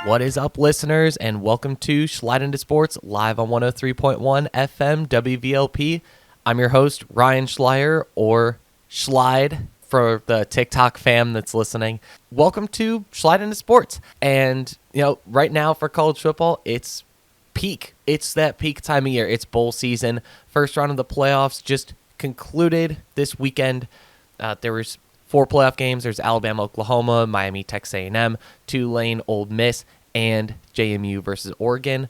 What is up, listeners, and welcome to Slide Into Sports live on 103.1 FM WVLP. I'm your host, Ryan Schleier, or Schlide for the TikTok fam that's listening. Welcome to Slide Into Sports. And, right now for college football, it's peak. It's that peak time of year. It's bowl season. First round of the playoffs just concluded this weekend. There was 4 playoff games. There's Alabama, Oklahoma, Miami, Texas A&M, Tulane, Ole Miss, and JMU versus Oregon.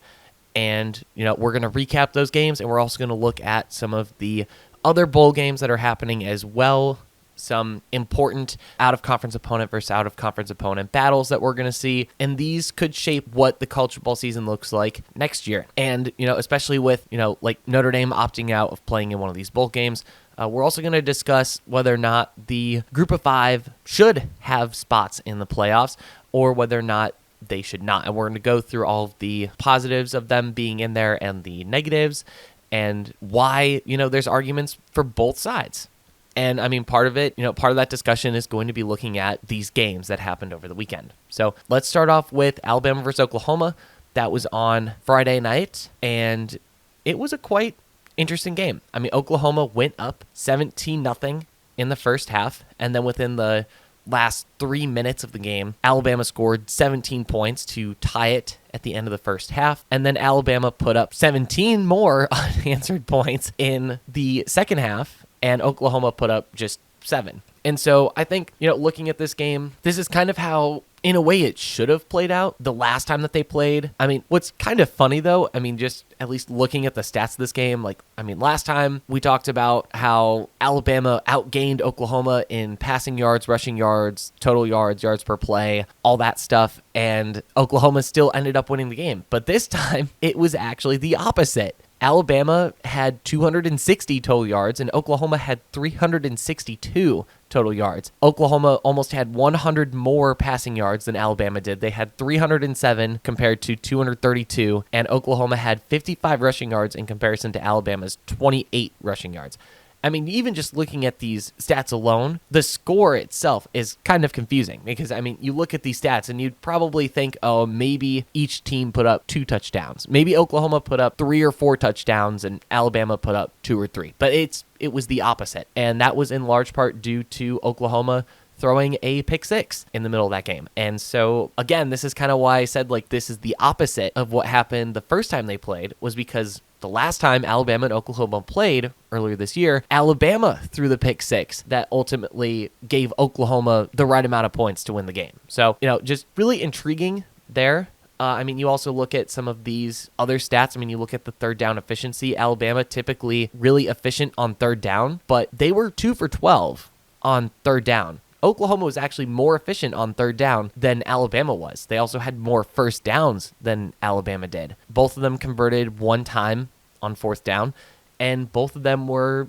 And, we're going to recap those games, and we're also going to look at some of the other bowl games that are happening as well. Some important out-of-conference opponent versus out-of-conference opponent battles that we're going to see. And these could shape what the college football season looks like next year. And, especially with, like Notre Dame opting out of playing in one of these bowl games. We're also going to discuss whether or not the group of 5 should have spots in the playoffs or whether or not they should not. And we're going to go through all of the positives of them being in there and the negatives and why, there's arguments for both sides. And part of it, part of that discussion is going to be looking at these games that happened over the weekend. So let's start off with Alabama versus Oklahoma. That was on Friday night, and it was a quite interesting game. Oklahoma went up 17-0 in the first half, and then within the last 3 minutes of the game, Alabama scored 17 points to tie it at the end of the first half, and then Alabama put up 17 more unanswered points in the second half, and Oklahoma put up just 7. And so I think, looking at this game, this is kind of how, in a way, it should have played out the last time that they played. What's kind of funny, though, just at least looking at the stats of this game, last time we talked about how Alabama outgained Oklahoma in passing yards, rushing yards, total yards, yards per play, all that stuff, and Oklahoma still ended up winning the game. But this time, it was actually the opposite. Alabama had 260 total yards, and Oklahoma had 362 total yards. Oklahoma almost had 100 more passing yards than Alabama did. They had 307 compared to 232, and Oklahoma had 55 rushing yards in comparison to Alabama's 28 rushing yards. Even just looking at these stats alone, the score itself is kind of confusing because, you look at these stats and you'd probably think, oh, maybe each team put up 2 touchdowns. Maybe Oklahoma put up 3 or 4 touchdowns and Alabama put up 2 or 3. But it was the opposite. And that was in large part due to Oklahoma throwing a pick 6 in the middle of that game. And so, again, this is kind of why I said, this is the opposite of what happened the first time they played, was because the last time Alabama and Oklahoma played earlier this year, Alabama threw the pick 6 that ultimately gave Oklahoma the right amount of points to win the game. So, just really intriguing there. You also look at some of these other stats. You look at the third down efficiency. Alabama typically really efficient on third down, but they were 2 for 12 on third down. Oklahoma was actually more efficient on third down than Alabama was. They also had more first downs than Alabama did. Both of them converted 1 time on fourth down, and both of them were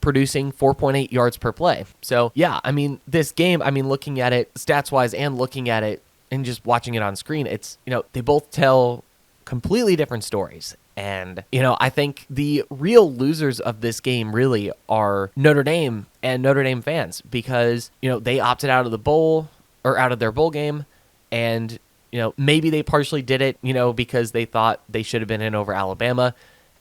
producing 4.8 yards per play. So, yeah, this game, looking at it stats-wise and looking at it and just watching it on screen, it's, they both tell completely different stories. And, I think the real losers of this game really are Notre Dame and Notre Dame fans because, they opted out of the bowl or out of their bowl game. And, maybe they partially did it, because they thought they should have been in over Alabama.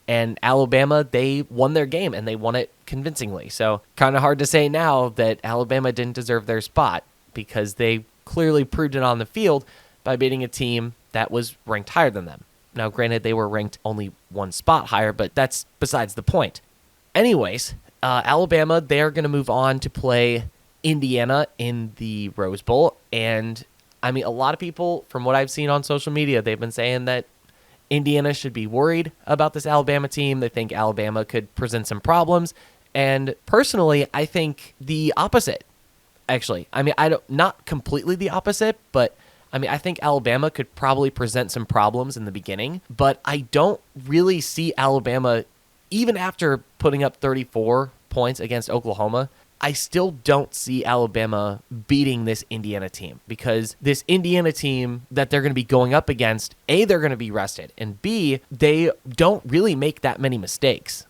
And Alabama, they won their game and they won it convincingly. So kind of hard to say now that Alabama didn't deserve their spot because they clearly proved it on the field by beating a team that was ranked higher than them. Now, granted, they were ranked only 1 spot higher, but that's besides the point. Anyways, Alabama, they're going to move on to play Indiana in the Rose Bowl. And, a lot of people, from what I've seen on social media, they've been saying that Indiana should be worried about this Alabama team. They think Alabama could present some problems. And personally, I think the opposite, actually. Not completely the opposite, but I think Alabama could probably present some problems in the beginning, but I don't really see Alabama, even after putting up 34 points against Oklahoma, I still don't see Alabama beating this Indiana team because this Indiana team that they're going to be going up against, A, they're going to be rested, and B, they don't really make that many mistakes.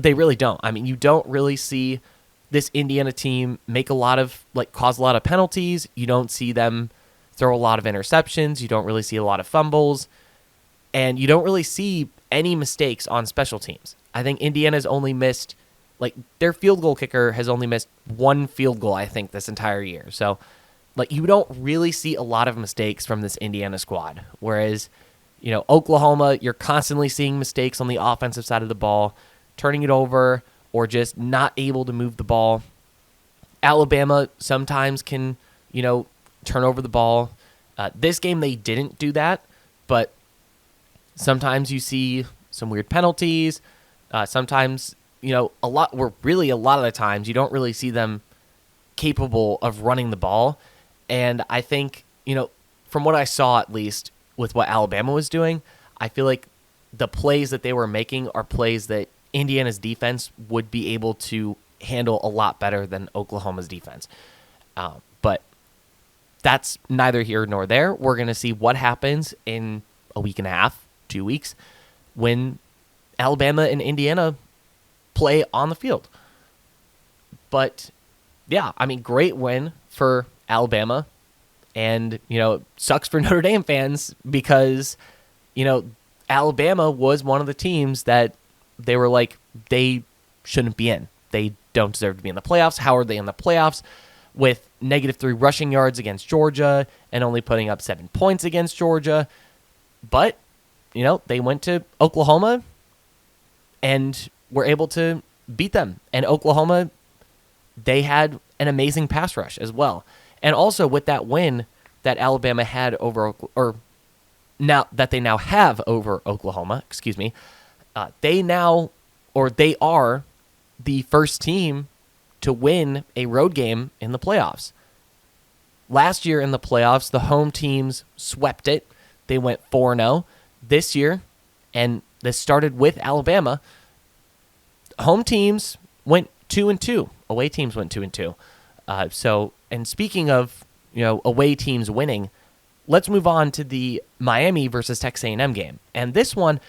They really don't. I mean, you don't really see this Indiana team cause a lot of penalties. You don't see them throw a lot of interceptions. You don't really see a lot of fumbles. And you don't really see any mistakes on special teams. I think Indiana's only missed, their field goal kicker has only missed one field goal, I think, this entire year. So, you don't really see a lot of mistakes from this Indiana squad. Whereas, Oklahoma, you're constantly seeing mistakes on the offensive side of the ball, turning it over, or just not able to move the ball. Alabama sometimes can, turn over the ball. This game, they didn't do that, but sometimes you see some weird penalties. Sometimes, a lot of the times, you don't really see them capable of running the ball. And I think, from what I saw, at least with what Alabama was doing, I feel like the plays that they were making are plays that Indiana's defense would be able to handle a lot better than Oklahoma's defense. But that's neither here nor there. We're going to see what happens in a week and a half, 2 weeks, when Alabama and Indiana play on the field. But yeah, I mean, great win for Alabama. And, it sucks for Notre Dame fans because, Alabama was one of the teams that they were like, they shouldn't be in. They don't deserve to be in the playoffs. How are they in the playoffs with -3 rushing yards against Georgia and only putting up 7 points against Georgia? But, they went to Oklahoma and were able to beat them. And Oklahoma, they had an amazing pass rush as well. And also with that win that Alabama had they now have over Oklahoma, they are the first team to win a road game in the playoffs. Last year in the playoffs, the home teams swept it. They went 4-0. This year, and this started with Alabama, home teams went 2-2. Away teams went 2-2. And speaking of, away teams winning, let's move on to the Miami versus Texas A&M game. And this one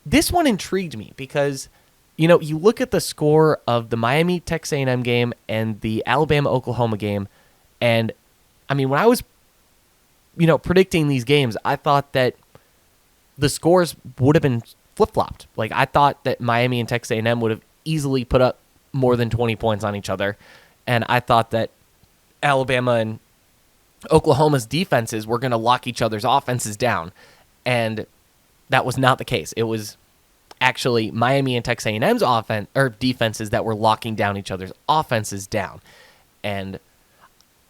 intrigued me because, you look at the score of the Miami Texas A&M game and the Alabama Oklahoma game, and I mean, when I was, predicting these games, I thought that the scores would have been flip-flopped. I thought that Miami and Texas A&M would have easily put up more than 20 points on each other. And I thought that Alabama and Oklahoma's defenses were going to lock each other's offenses down. And that was not the case. It was actually Miami and Texas A&M's defenses that were locking down each other's offenses down. And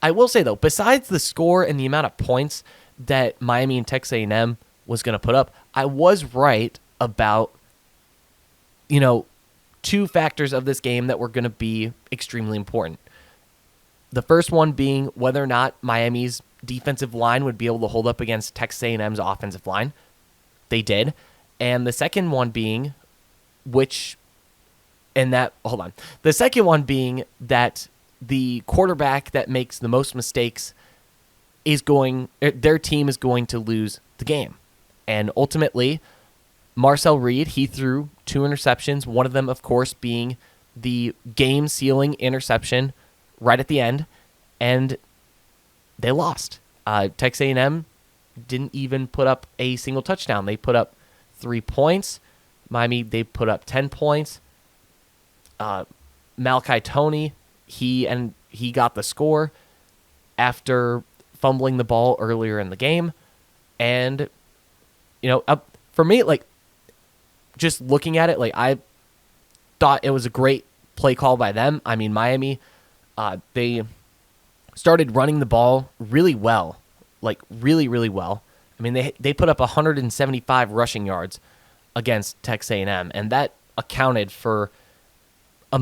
I will say, though, besides the score and the amount of points that Miami and Texas A&M was going to put up, I was right about, two factors of this game that were going to be extremely important. The first one being whether or not Miami's defensive line would be able to hold up against Texas A&M's offensive line. They did. And the second one being the second one being that the quarterback that makes the most mistakes their team is going to lose the game. And ultimately, Marcel Reed, he threw 2 interceptions, one of them, of course, being the game-sealing interception right at the end, and they lost. Texas A&M didn't even put up a single touchdown. They put up 3 points. Miami, they put up 10 points. Malachi Toney, he got the score after fumbling the ball earlier in the game. And, for me, just looking at it, I thought it was a great play call by them. I mean, Miami, they started running the ball really well, really, really well. I mean, they put up 175 rushing yards against Texas A&M, and that accounted for a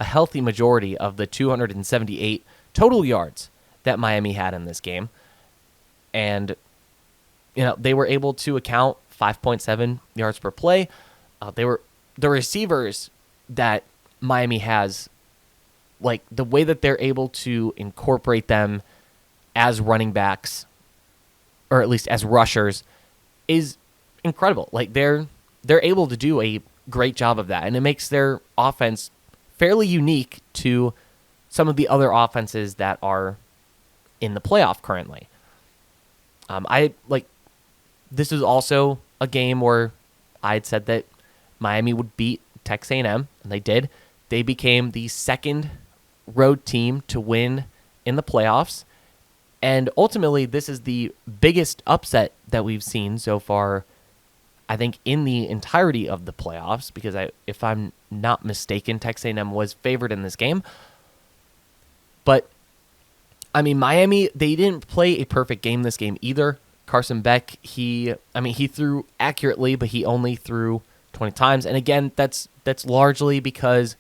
healthy majority of the 278 total yards that Miami had in this game. And, they were able to account 5.7 yards per play. The receivers that Miami has, the way that they're able to incorporate them as running backs, or at least as rushers, is incredible. They're able to do a great job of that, and it makes their offense fairly unique to some of the other offenses that are in the playoff currently. This is also a game where I had said that Miami would beat Texas A&M, and they did. They became the second road team to win in the playoffs, and ultimately this is the biggest upset that we've seen so far, I think, in the entirety of the playoffs, because if I'm not mistaken, Texas A&M was favored in this game. But, I mean, Miami, they didn't play a perfect game this game either. Carson Beck, he threw accurately, but he only threw 20 times. And again, that's largely because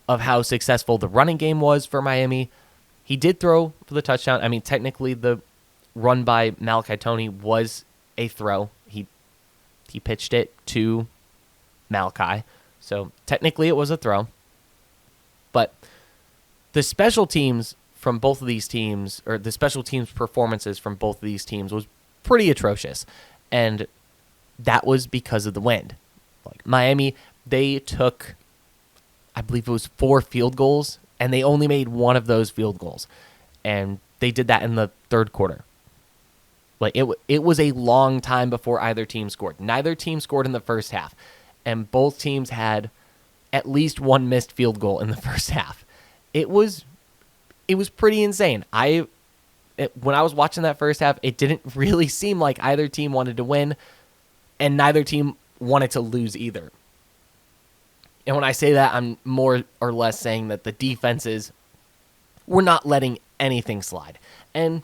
of how successful the running game was for Miami. He did throw for the touchdown. I mean, technically the run by Malachi Toney was a throw. He pitched it to Malachi. So technically it was a throw. But the special teams from both of these teams, or the special teams performances from both of these teams, was pretty atrocious. And that was because of the wind. Like Miami, they took, I believe it was 4 field goals, and they only made 1 of those field goals. And they did that in the third quarter. Like it was a long time before either team scored. Neither team scored in the first half, and both teams had at least 1 missed field goal in the first half. It was pretty insane. When I was watching that first half, it didn't really seem like either team wanted to win, and neither team wanted to lose either. And when I say that, I'm more or less saying that the defenses were not letting anything slide. And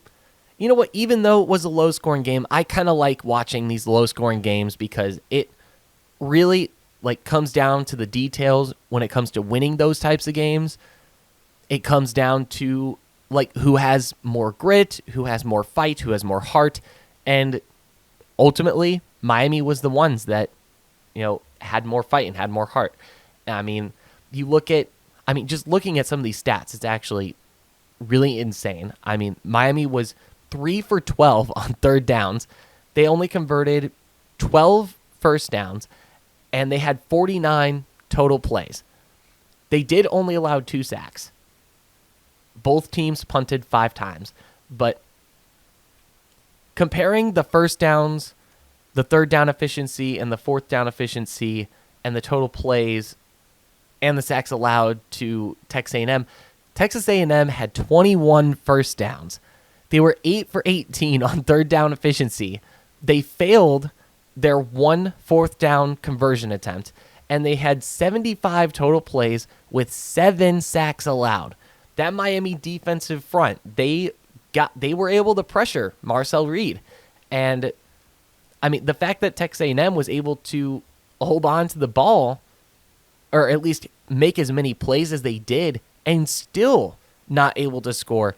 you know what? Even though it was a low-scoring game, I kind of like watching these low-scoring games because it really comes down to the details when it comes to winning those types of games. It comes down to who has more grit, who has more fight, who has more heart, and ultimately Miami was the ones that had more fight and had more heart. I mean, just looking at some of these stats, it's actually really insane. I mean, Miami was 3 for 12 on third downs. They only converted 12 first downs, and they had 49 total plays. They did only allow 2 sacks. Both teams punted 5 times. But comparing the first downs, the third down efficiency, and the fourth down efficiency, and the total plays, and the sacks allowed to Texas A&M had 21 first downs. They were 8 for 18 on third down efficiency. They failed their 1 fourth down conversion attempt, and they had 75 total plays with 7 sacks allowed. That Miami defensive front, they were able to pressure Marcel Reed. And I mean, the fact that Texas A&M was able to hold on to the ball, or at least make as many plays as they did, and still not able to score,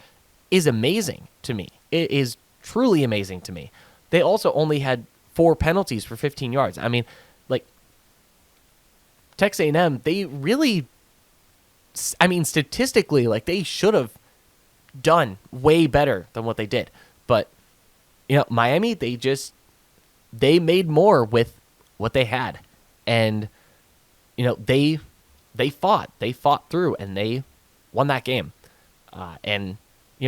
is amazing to me. It is truly amazing to me. They also only had 4 penalties for 15 yards. I mean, Texas A&M, they really, statistically, they should have done way better than what they did. But, Miami, they made more with what they had. And, they fought through, and they won that game. And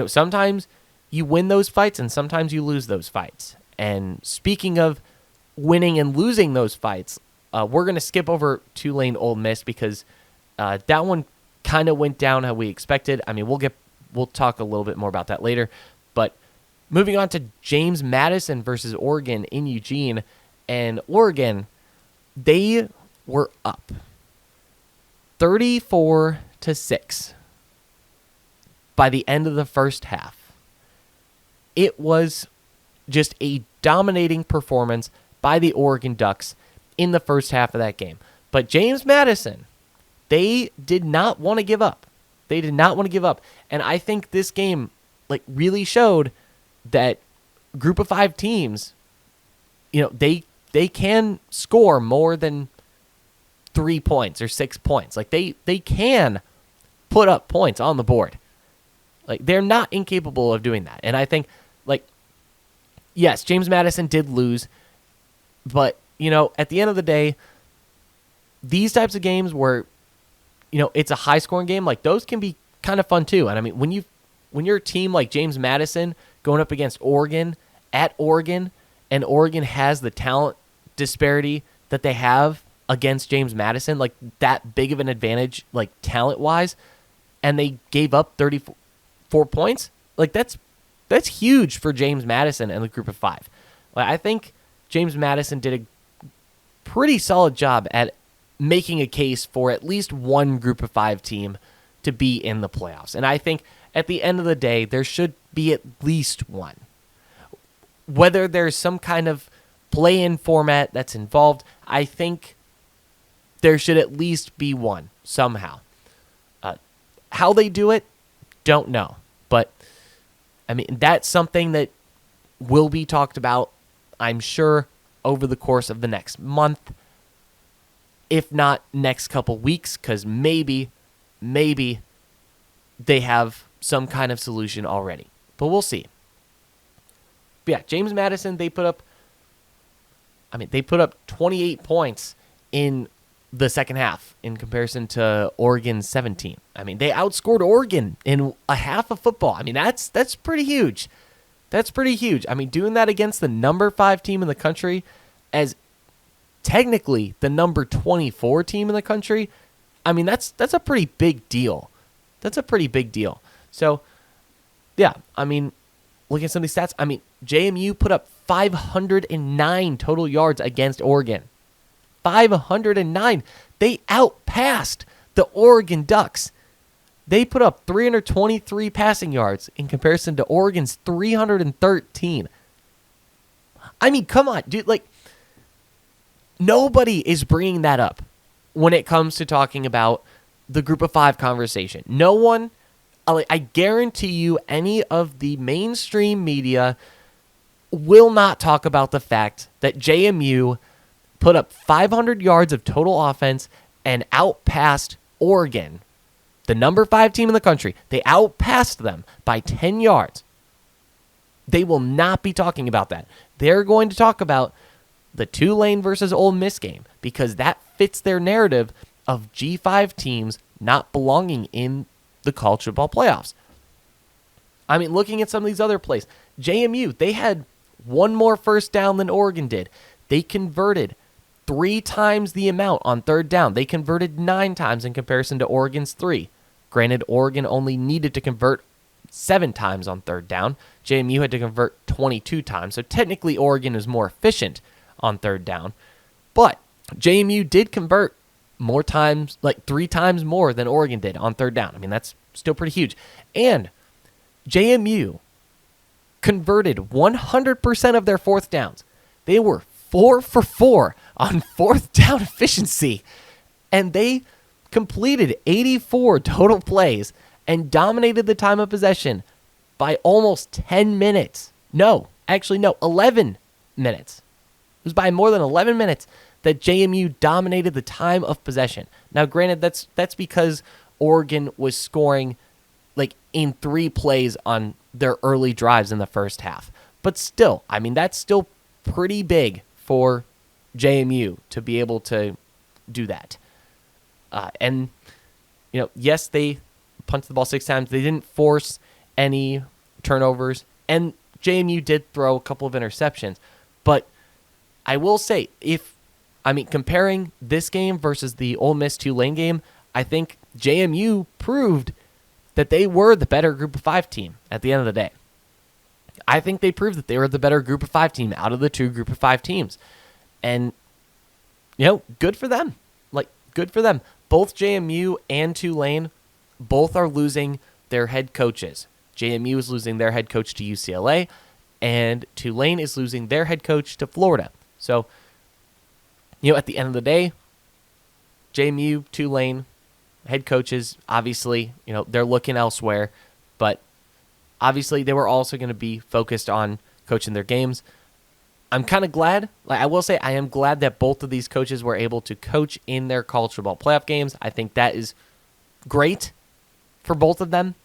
sometimes you win those fights and sometimes you lose those fights. And speaking of winning and losing those fights, we're going to skip over Tulane Ole Miss because that one kind of went down how we expected. I mean, we'll talk a little bit more about that later. But moving on to James Madison versus Oregon in Eugene. And Oregon, they were up 34-6 by the end of the first half. It was just a dominating performance by the Oregon Ducks in the first half of that game. But James Madison, they did not want to give up. They did not want to give up. And I think this game really showed that group of 5 teams, they can score more than 3 points or 6 points. They can put up points on the board. They're not incapable of doing that. And I think, yes, James Madison did lose, but, at the end of the day, these types of games where, it's a high-scoring game, like those can be kind of fun too. And I mean, when you're a team like James Madison going up against Oregon at Oregon, and Oregon has the talent disparity that they have against James Madison, like that big of an advantage, like talent-wise, and they gave up 34 points, like that's huge for James Madison and the group of five. Like, I think James Madison did a pretty solid job at making a case for at least one group of five team to be in the playoffs. And I think at the end of the day, there should be at least one. Whether there's some kind of play-in format that's involved, I think there should at least be one somehow. How they do it, don't know. But, I mean, that's something that will be talked about, I'm sure, over the course of the next month, if not next couple weeks, because maybe they have some kind of solution already. But we'll see. But yeah, James Madison, they put up 28 points in the second half in comparison to Oregon's 17. I mean, they outscored Oregon in a half of football. I mean, that's pretty huge. That's pretty huge. I mean, doing that against the number 5 team in the country, as technically the number 24 team in the country, I mean, that's a pretty big deal. That's a pretty big deal. So, yeah, I mean, looking at some of these stats, I mean, JMU put up 509 total yards against Oregon. 509. They outpassed the Oregon Ducks. They put up 323 passing yards in comparison to Oregon's 313. I mean, come on, dude. Like, nobody is bringing that up when it comes to talking about the group of 5 conversation. No one, I guarantee you, any of the mainstream media will not talk about the fact that JMU put up 500 yards of total offense and outpassed Oregon, the number 5 team in the country. They outpassed them by 10 yards. They will not be talking about that. They're going to talk about the Tulane versus Ole Miss game because that fits their narrative of G5 teams not belonging in the college football playoffs. I mean, looking at some of these other plays, JMU, they had one more first down than Oregon did. They converted 3 times the amount on third down. They converted 9 times in comparison to Oregon's 3. Granted, Oregon only needed to convert 7 times on third down. JMU had to convert 22 times. So technically, Oregon is more efficient on third down. But JMU did convert more times, like 3 times more than Oregon did on third down. I mean, that's still pretty huge. And JMU converted 100% of their fourth downs. They were 4 for 4 on fourth down efficiency. And they completed 84 total plays and dominated the time of possession by almost 10 minutes. No, 11 minutes. It was by more than 11 minutes that JMU dominated the time of possession. Now, granted, that's because Oregon was scoring like in 3 plays on their early drives in the first half. But still, I mean, that's still pretty big for JMU to be able to do that. And, yes, they punched the ball 6 times. They didn't force any turnovers. And JMU did throw a couple of interceptions. But I will say, comparing this game versus the Ole Miss Tulane game, I think JMU proved that they were the better group of 5 team at the end of the day. I think they proved that they were the better group of 5 team out of the 2 group of 5 teams. And, good for them. Good for them. Both JMU and Tulane, both are losing their head coaches. JMU is losing their head coach to UCLA, and Tulane is losing their head coach to Florida. So, at the end of the day, JMU, Tulane, head coaches, obviously, they're looking elsewhere, but obviously they were also going to be focused on coaching their games. I'm kind of glad. I will say I am glad that both of these coaches were able to coach in their college football playoff games. I think that is great for both of them.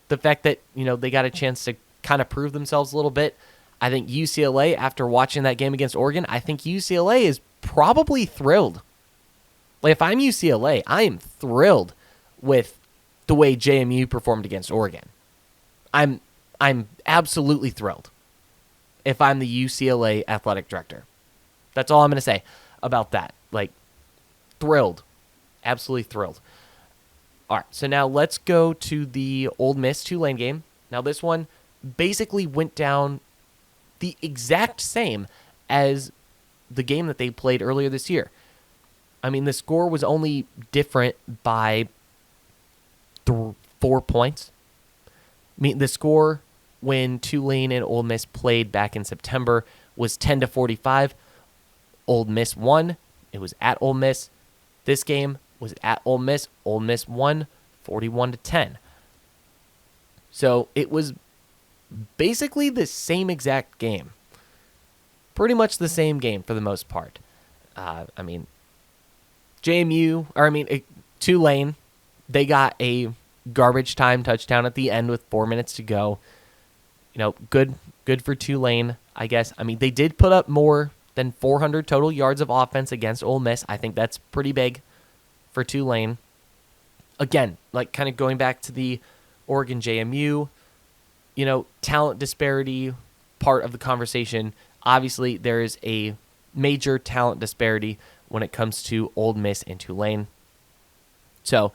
The fact that, they got a chance to kind of prove themselves a little bit. I think UCLA, after watching that game against Oregon, I think UCLA is probably thrilled. Like, if I'm UCLA, I am thrilled with the way JMU performed against Oregon. I'm absolutely thrilled if I'm the UCLA athletic director. That's all I'm going to say about that. Like, thrilled. Absolutely thrilled. All right, so now let's go to the Ole Miss Tulane game. Now, this one basically went down the exact same as the game that they played earlier this year. I mean, the score was only different by 4 points. I mean, the score when Tulane and Ole Miss played back in September was 10-45. Ole Miss won. It was at Ole Miss. This game was at Ole Miss. Ole Miss won 41-10. So it was basically the same exact game. Pretty much the same game for the most part. Tulane, they got a garbage time touchdown at the end with 4 minutes to go. Good for Tulane, I guess. I mean, they did put up more than 400 total yards of offense against Ole Miss. I think that's pretty big for Tulane. Again, like kind of going back to the Oregon JMU, talent disparity part of the conversation. Obviously, there is a major talent disparity when it comes to Ole Miss and Tulane. So,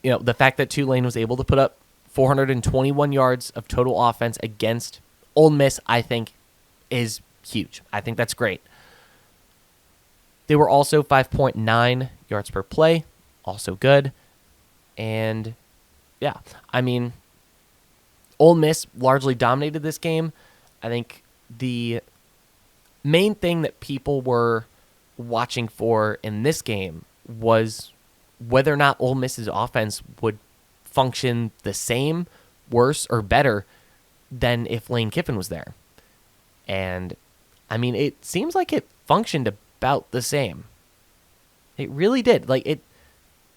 the fact that Tulane was able to put up 421 yards of total offense against Ole Miss, I think, is huge. I think that's great. They were also 5.9 yards per play, also good. And, yeah, I mean, Ole Miss largely dominated this game. I think the main thing that people were watching for in this game was whether or not Ole Miss's offense would function the same, worse, or better than if Lane Kiffin was there. And, I mean, it seems like it functioned about the same. It really did. Like, it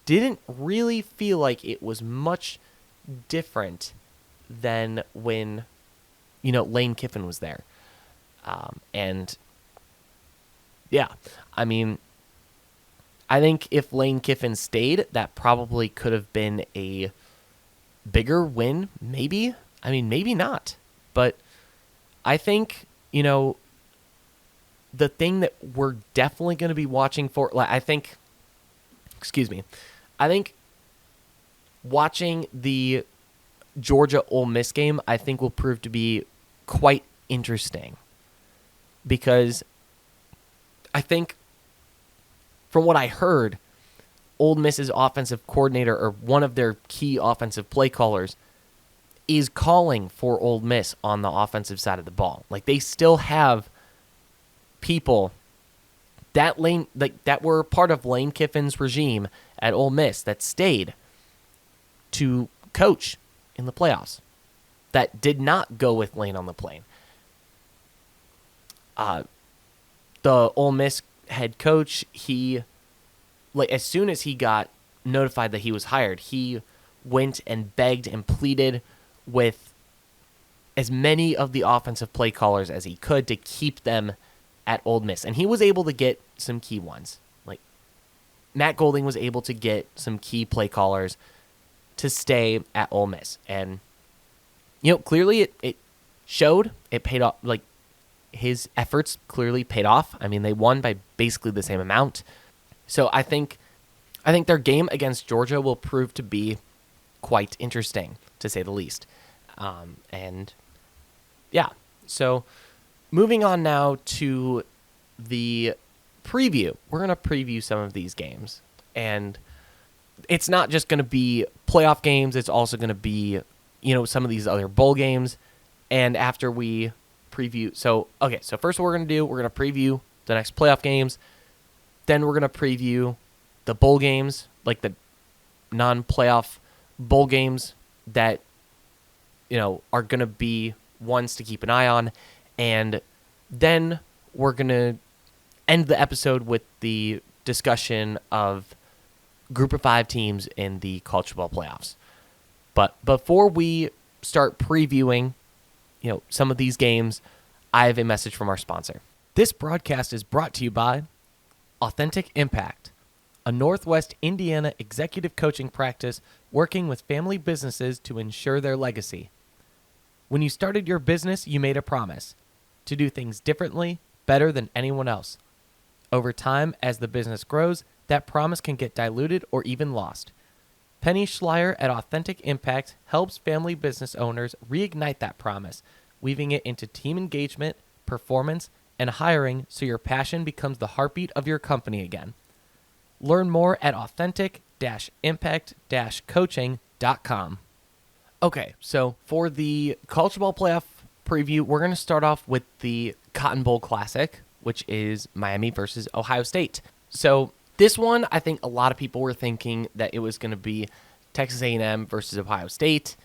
didn't really feel like it was much different than when, Lane Kiffin was there. And, yeah, I mean, I think if Lane Kiffin stayed, that probably could have been a bigger win, maybe. I mean, maybe not. But I think, the thing that we're definitely going to be watching for, I think watching the Georgia Ole Miss game, I think will prove to be quite interesting. Because I think, from what I heard, Ole Miss's offensive coordinator, or one of their key offensive play callers, is calling for Ole Miss on the offensive side of the ball. Like, they still have people that were part of Lane Kiffin's regime at Ole Miss that stayed to coach in the playoffs, that did not go with Lane on the plane. The Ole Miss head coach, as soon as he got notified that he was hired, he went and begged and pleaded with as many of the offensive play callers as he could to keep them at Ole Miss. And he was able to get some key ones. Like, Matt Golding was able to get some key play callers to stay at Ole Miss. And, clearly it showed. It paid off. Like, his efforts clearly paid off. I mean, they won by basically the same amount. So I think their game against Georgia will prove to be quite interesting, to say the least. And yeah, so moving on now to the preview. We're going to preview some of these games. And it's not just going to be playoff games. It's also going to be, some of these other bowl games. And after we preview, so first what we're going to do, we're going to preview the next playoff games. Then we're going to preview the bowl games, like the non-playoff bowl games that, are going to be ones to keep an eye on. And then we're going to end the episode with the discussion of Group of 5 teams in the college football playoffs. But before we start previewing, some of these games, I have a message from our sponsor. This broadcast is brought to you by Authentic Impact. a Northwest Indiana executive coaching practice working with family businesses to ensure their legacy. When you started your business, you made a promise to do things differently, better than anyone else. Over time, as the business grows, that promise can get diluted or even lost. Penny Schleier at Authentic Impact helps family business owners reignite that promise, weaving it into team engagement, performance, and hiring so your passion becomes the heartbeat of your company again. Learn more at authentic-impact-coaching.com. Okay, so for the college football playoff preview, we're going to start off with the Cotton Bowl Classic, which is Miami versus Ohio State. So this one, I think a lot of people were thinking that it was going to be Texas A&M versus Ohio State.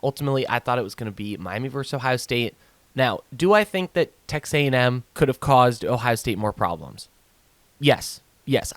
Ultimately, I thought it was going to be Miami versus Ohio State. Now, do I think that Texas A&M could have caused Ohio State more problems? Yes,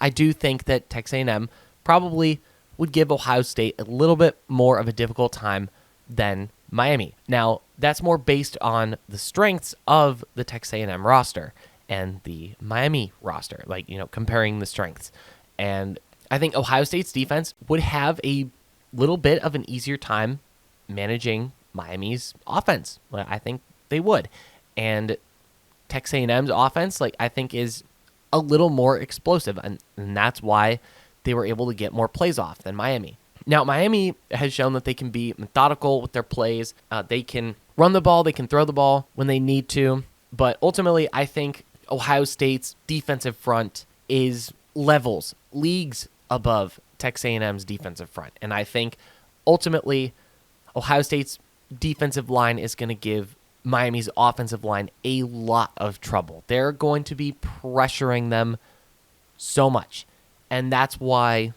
I do think that Texas A&M probably would give Ohio State a little bit more of a difficult time than Miami. Now, that's more based on the strengths of the Texas A&M roster and the Miami roster, comparing the strengths. And I think Ohio State's defense would have a little bit of an easier time managing Miami's offense. I think they would. And Texas A&M's offense, I think is a little more explosive, and that's why they were able to get more plays off than Miami. Now, Miami has shown that they can be methodical with their plays. They can run the ball, they can throw the ball when they need to, but ultimately, I think Ohio State's defensive front is leagues above Texas A&M's defensive front, and I think ultimately, Ohio State's defensive line is going to give Miami's offensive line a lot of trouble. They're going to be pressuring them so much. And that's why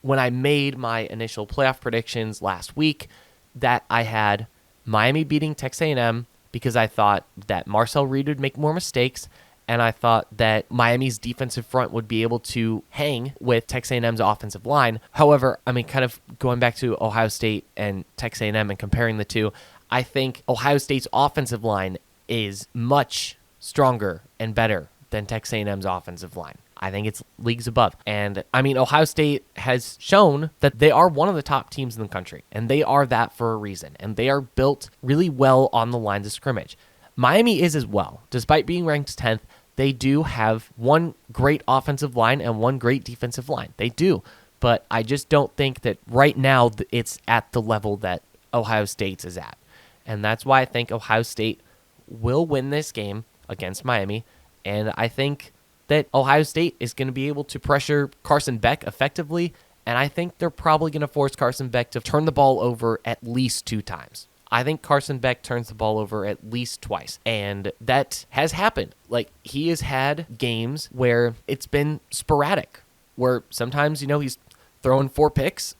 when I made my initial playoff predictions last week, that I had Miami beating Texas A&M because I thought that Marcel Reed would make more mistakes, and I thought that Miami's defensive front would be able to hang with Texas A&M's offensive line. However, kind of going back to Ohio State and Texas A&M and comparing the two, I think Ohio State's offensive line is much stronger and better than Texas A&M's offensive line. I think it's leagues above. And, Ohio State has shown that they are one of the top teams in the country, and they are that for a reason, and they are built really well on the lines of scrimmage. Miami is as well. Despite being ranked 10th, they do have one great offensive line and one great defensive line. They do. But I just don't think that right now it's at the level that Ohio State's is at. And that's why I think Ohio State will win this game against Miami. And I think that Ohio State is going to be able to pressure Carson Beck effectively. And I think they're probably going to force Carson Beck to turn the ball over at least 2 times. I think Carson Beck turns the ball over at least twice. And that has happened. He has had games where it's been sporadic, where sometimes, he's throwing 4 picks.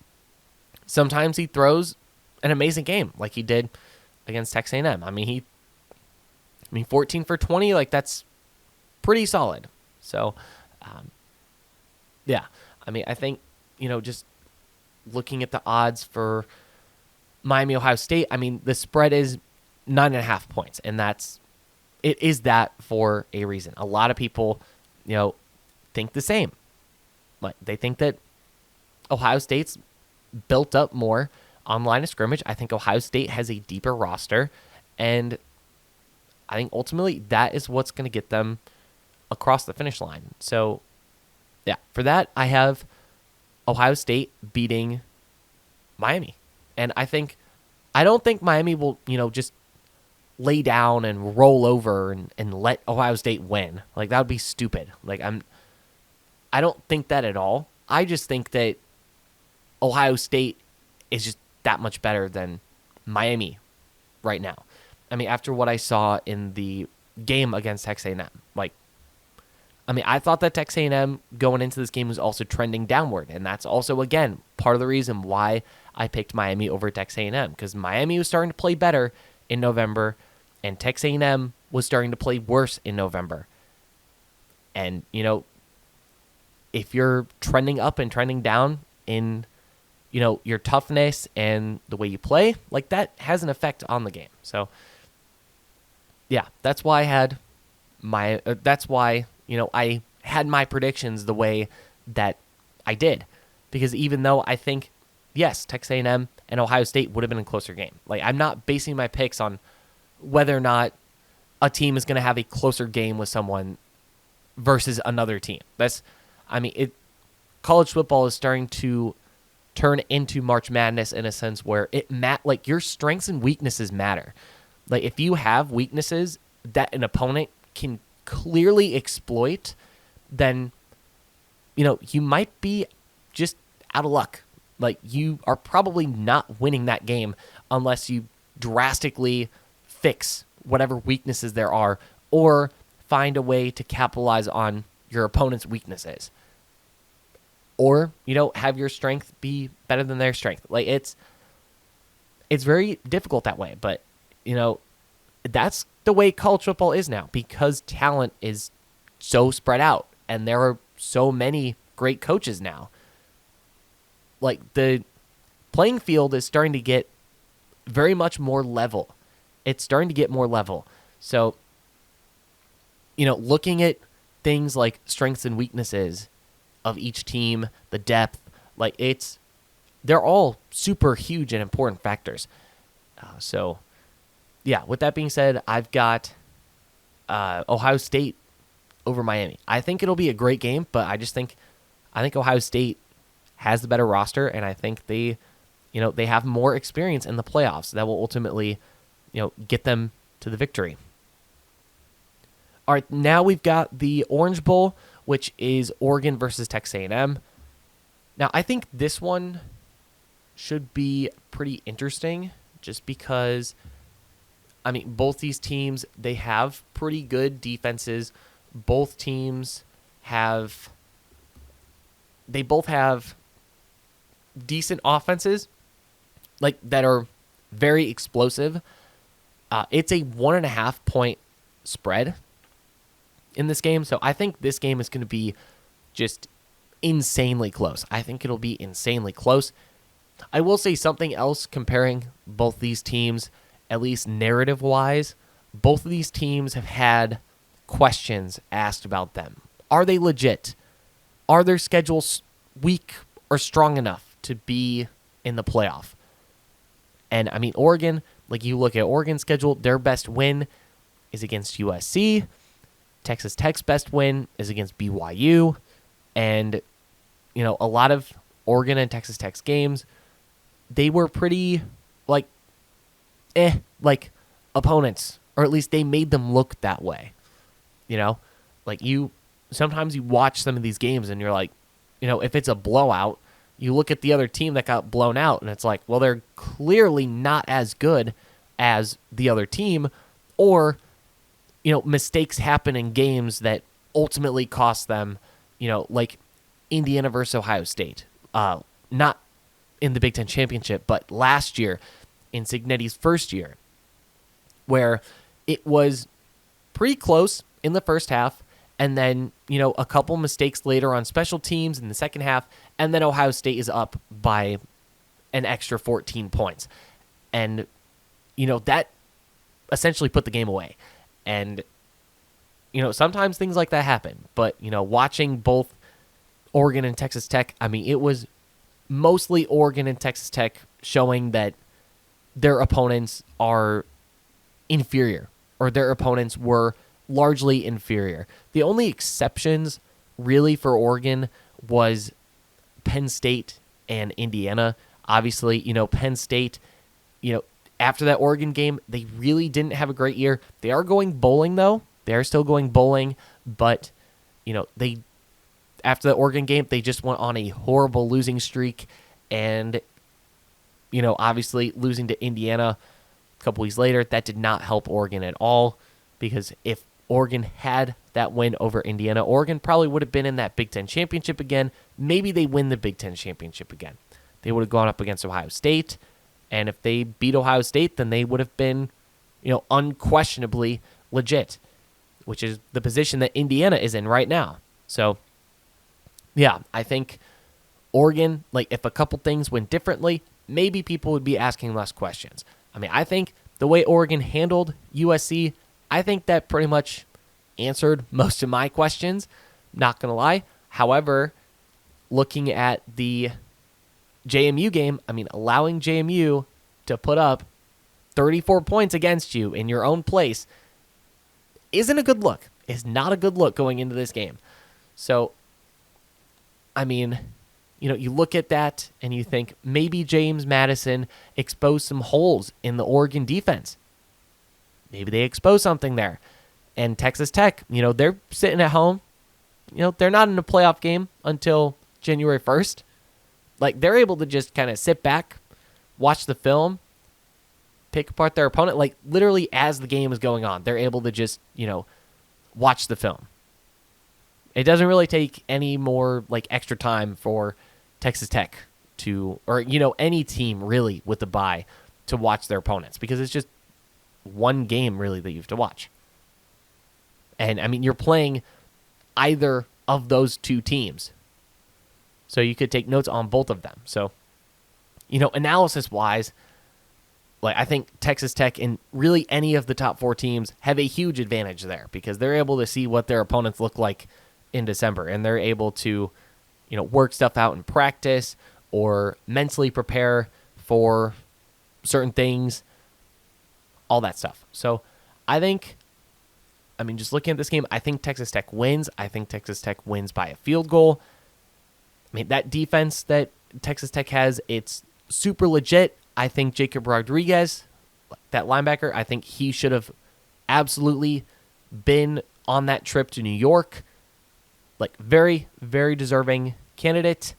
Sometimes he throws an amazing game like he did against Texas A&M. 14 for 20, that's pretty solid. So, yeah. I think, just looking at the odds for Miami, Ohio State, the spread is 9.5 points, and it is that for a reason. A lot of people, think the same. They think that Ohio State's built up more on line of scrimmage. I think Ohio State has a deeper roster, and I think ultimately that is what's going to get them across the finish line. So, yeah, for that, I have Ohio State beating Miami. And I don't think Miami will, just lay down and roll over and let Ohio State win. That would be stupid. I don't think that at all. I just think that Ohio State is just that much better than Miami right now. After what I saw in the game against Texas A&M, I thought that Texas A&M going into this game was also trending downward, and that's also, again, part of the reason why I picked Miami over Texas A&M, because Miami was starting to play better in November, and Texas A&M was starting to play worse in November. And, if you're trending up and trending down in, your toughness and the way you play, that has an effect on the game. So, yeah, that's why I had I had my predictions the way that I did, because even though I think, yes, Texas A&M and Ohio State would have been a closer game. Like, I'm not basing my picks on whether or not a team is going to have a closer game with someone versus another team. College football is starting to turn into March Madness in a sense where like your strengths and weaknesses matter. Like, if you have weaknesses that an opponent can clearly exploit, then you might be just out of luck. Like, you are probably not winning that game unless you drastically fix whatever weaknesses there are or find a way to capitalize on your opponent's weaknesses. Or, have your strength be better than their strength. Like, it's very difficult that way, but that's the way college football is now, because talent is so spread out and there are so many great coaches now. Like, the playing field is starting to get very much more level. It's starting to get more level. So, looking at things like strengths and weaknesses of each team, the depth, like, they're all super huge and important factors. So, yeah, with that being said, I've got Ohio State over Miami. I think it'll be a great game, but I think Ohio State has the better roster, and I think they have more experience in the playoffs that will ultimately, get them to the victory. All right, now we've got the Orange Bowl, which is Oregon versus Texas A&M. Now, I think this one should be pretty interesting just because, both these teams, they have pretty good defenses. Both teams they both have decent offenses, like, that are very explosive. It's a 1.5 point spread in this game, so I think this game is going to be just insanely close. I think it'll be insanely close. I will say something else comparing both these teams, at least narrative-wise. Both of these teams have had questions asked about them. Are they legit? Are their schedules weak or strong enough to be in the playoff? And, Oregon, like, you look at Oregon's schedule, their best win is against USC. Texas Tech's best win is against BYU. And, a lot of Oregon and Texas Tech's games, they were pretty, opponents. Or at least they made them look that way. Sometimes you watch some of these games and you're like, if it's a blowout, you look at the other team that got blown out and it's like, well, they're clearly not as good as the other team, or, mistakes happen in games that ultimately cost them, like Indiana versus Ohio State. Not in the Big Ten Championship, but last year in Cignetti's first year, where it was pretty close in the first half, and then, a couple mistakes later on special teams in the second half, and then Ohio State is up by an extra 14 points. And, that essentially put the game away. And, sometimes things like that happen. But, watching both Oregon and Texas Tech, it was mostly Oregon and Texas Tech showing that their opponents are inferior, or their opponents were largely inferior. The only exceptions really for Oregon was Penn State and Indiana. Obviously, Penn State, after that Oregon game, they really didn't have a great year. They are going bowling, though. They are still going bowling, but, they, after the Oregon game, they just went on a horrible losing streak, and, obviously losing to Indiana a couple weeks later, that did not help Oregon at all, because if Oregon had that win over Indiana, Oregon probably would have been in that Big Ten Championship again. Maybe they win the Big Ten Championship again. They would have gone up against Ohio State, and if they beat Ohio State, then they would have been, unquestionably legit, which is the position that Indiana is in right now. So, yeah, I think Oregon, if a couple things went differently, maybe people would be asking less questions. I think the way Oregon handled USC, I think that pretty much answered most of my questions. Not going to lie. However, looking at the JMU game, allowing JMU to put up 34 points against you in your own place isn't a good look. It's not a good look going into this game. So, you look at that and you think maybe James Madison exposed some holes in the Oregon defense. Maybe they exposed something there. And Texas Tech, they're sitting at home. They're not in a playoff game until January 1st. Like, they're able to just kind of sit back, watch the film, pick apart their opponent. Like, literally as the game is going on, they're able to just, watch the film. It doesn't really take any more, extra time for Texas Tech to, or, any team really with the bye to watch their opponents, because it's just one game really that you have to watch. And, you're playing either of those two teams. So you could take notes on both of them. So, analysis-wise, I think Texas Tech and really any of the top 4 teams have a huge advantage there, because they're able to see what their opponents look like in December, and they're able to, work stuff out in practice or mentally prepare for certain things, all that stuff. So I think, just looking at this game, I think Texas Tech wins. I think Texas Tech wins by a field goal. That defense that Texas Tech has, it's super legit. I think Jacob Rodriguez, that linebacker, I think he should have absolutely been on that trip to New York. Very, very deserving candidate.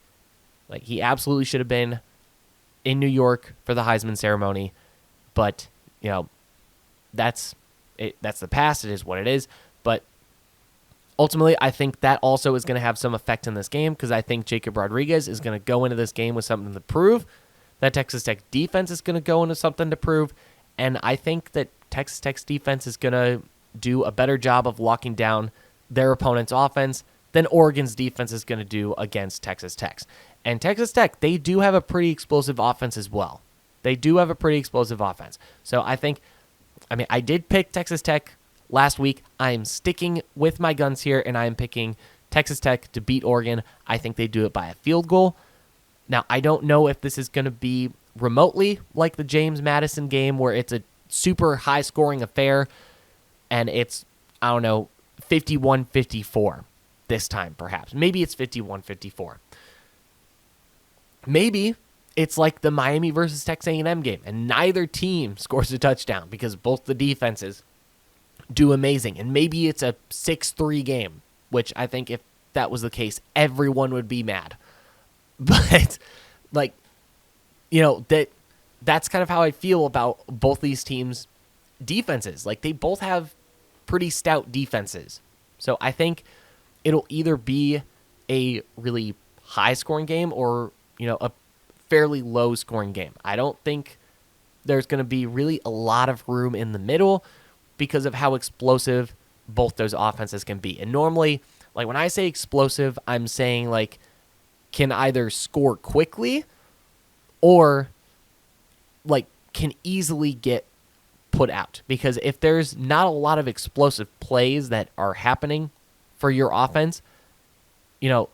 He absolutely should have been in New York for the Heisman ceremony. But, that's it. That's the past. It is what it is. But ultimately, I think that also is going to have some effect in this game, because I think Jacob Rodriguez is going to go into this game with something to prove. That Texas Tech defense is going to go into something to prove. And I think that Texas Tech's defense is going to do a better job of locking down their opponent's offense than Oregon's defense is going to do against Texas Tech's. And Texas Tech, they do have a pretty explosive offense as well. They do have a pretty explosive offense. So I think, I did pick Texas Tech last week. I'm sticking with my guns here, and I'm picking Texas Tech to beat Oregon. I think they do it by a field goal. Now, I don't know if this is going to be remotely like the James Madison game, where it's a super high-scoring affair, and it's, 51-54 this time, perhaps. Maybe it's 51-54. Maybe it's like the Miami versus Texas A&M game, and neither team scores a touchdown because both the defenses do amazing. And maybe it's a 6-3 game, which I think if that was the case, everyone would be mad. But, that's kind of how I feel about both these teams' defenses. They both have pretty stout defenses. So I think it'll either be a really high-scoring game or, a fairly low-scoring game. I don't think there's going to be really a lot of room in the middle because of how explosive both those offenses can be. And normally, when I say explosive, I'm saying, can either score quickly or can easily get put out. Because if there's not a lot of explosive plays that are happening for your offense, it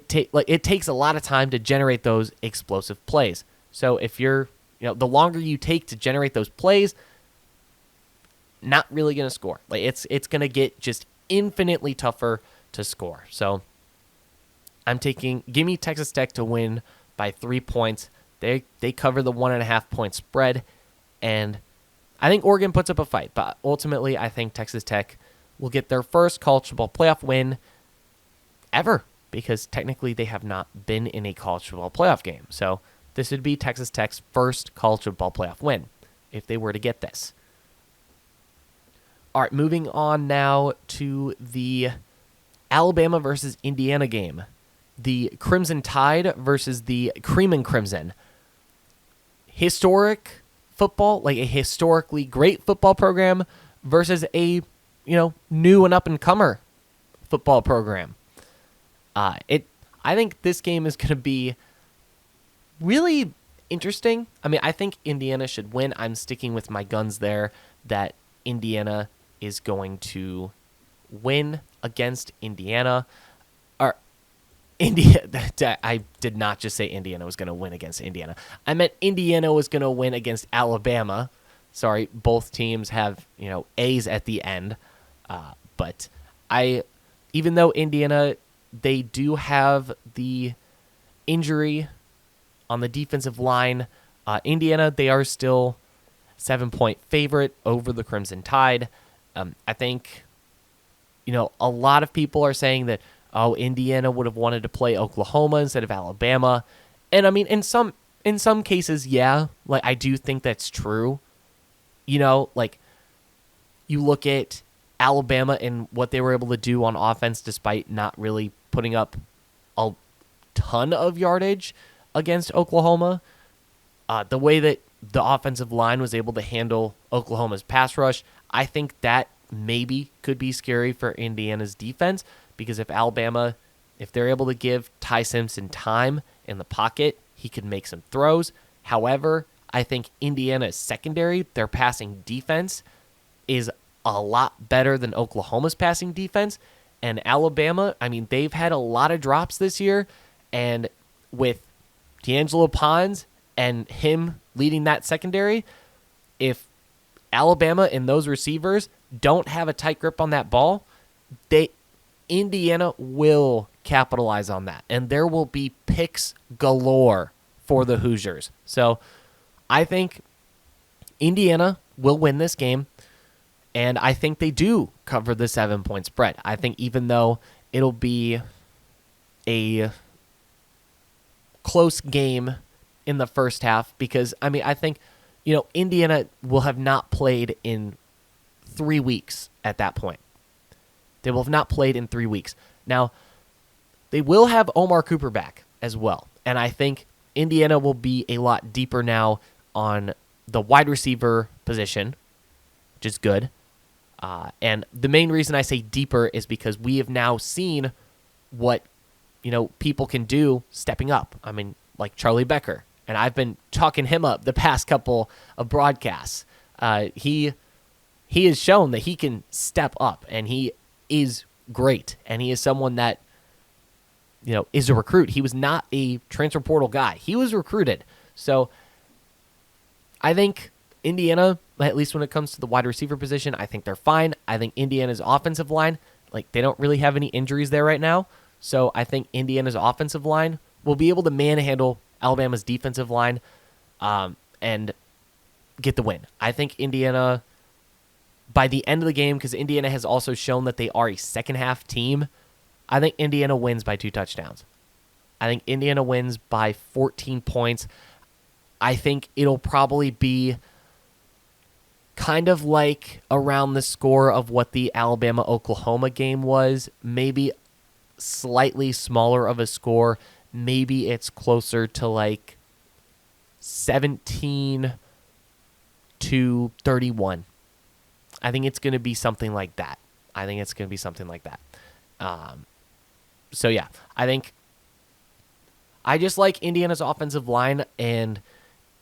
takes a lot of time to generate those explosive plays. So if you're, the longer you take to generate those plays, not really going to score. It's going to get just infinitely tougher to score. So give me Texas Tech to win by 3 points. They cover the 1.5 point spread, and I think Oregon puts up a fight, but ultimately I think Texas Tech will get their first college football playoff win ever, because technically they have not been in a college football playoff game. So this would be Texas Tech's first college football playoff win if they were to get this. All right, moving on now to the Alabama versus Indiana game. The Crimson Tide versus the Cream and Crimson. Historic football, a historically great football program versus a, new and up-and-comer football program. I think this game is going to be really interesting. I think Indiana should win. I'm sticking with my guns there that Indiana is going to win against Indiana. I did not just say Indiana was going to win against Indiana. I meant Indiana was going to win against Alabama. Sorry, both teams have, A's at the end. But even though Indiana, they do have the injury on the defensive line, Indiana, they are still 7-point favorite over the Crimson Tide. I think, a lot of people are saying that, Indiana would have wanted to play Oklahoma instead of Alabama. And I mean, in some cases, yeah, like I do think that's true. Like you look at Alabama and what they were able to do on offense despite not really putting up a ton of yardage against Oklahoma. The way that the offensive line was able to handle Oklahoma's pass rush, I think that maybe could be scary for Indiana's defense, because if they're able to give Ty Simpson time in the pocket, he could make some throws. However, I think Indiana's secondary, their passing defense, is a lot better than Oklahoma's passing defense. And Alabama, I mean, they've had a lot of drops this year, and with D'Angelo Pons and him leading that secondary, if Alabama and those receivers don't have a tight grip on that ball, Indiana will capitalize on that, and there will be picks galore for the Hoosiers. So I think Indiana will win this game, and I think they do cover the 7-point spread. I think even though it'll be a close game in the first half, because, I mean, I think, Indiana will have not played in 3 weeks at that point. They will have not played in 3 weeks. Now, they will have Omar Cooper back as well, and I think Indiana will be a lot deeper now on the wide receiver position, which is good. And the main reason I say deeper is because we have now seen what, people can do stepping up. I mean, like Charlie Becker, and I've been talking him up the past couple of broadcasts. He has shown that he can step up, and he is great, and he is someone that, is a recruit. He was not a transfer portal guy. He was recruited. So I think Indiana, at least when it comes to the wide receiver position, I think they're fine. I think Indiana's offensive line, they don't really have any injuries there right now. So I think Indiana's offensive line will be able to manhandle Alabama's defensive line and get the win. I think Indiana, by the end of the game, because Indiana has also shown that they are a second-half team, I think Indiana wins by 2 touchdowns. I think Indiana wins by 14 points. I think it'll probably be kind of like around the score of what the Alabama-Oklahoma game was, maybe slightly smaller of a score. Maybe it's closer to 17-31. I think it's going to be something like that. So, yeah, I just like Indiana's offensive line and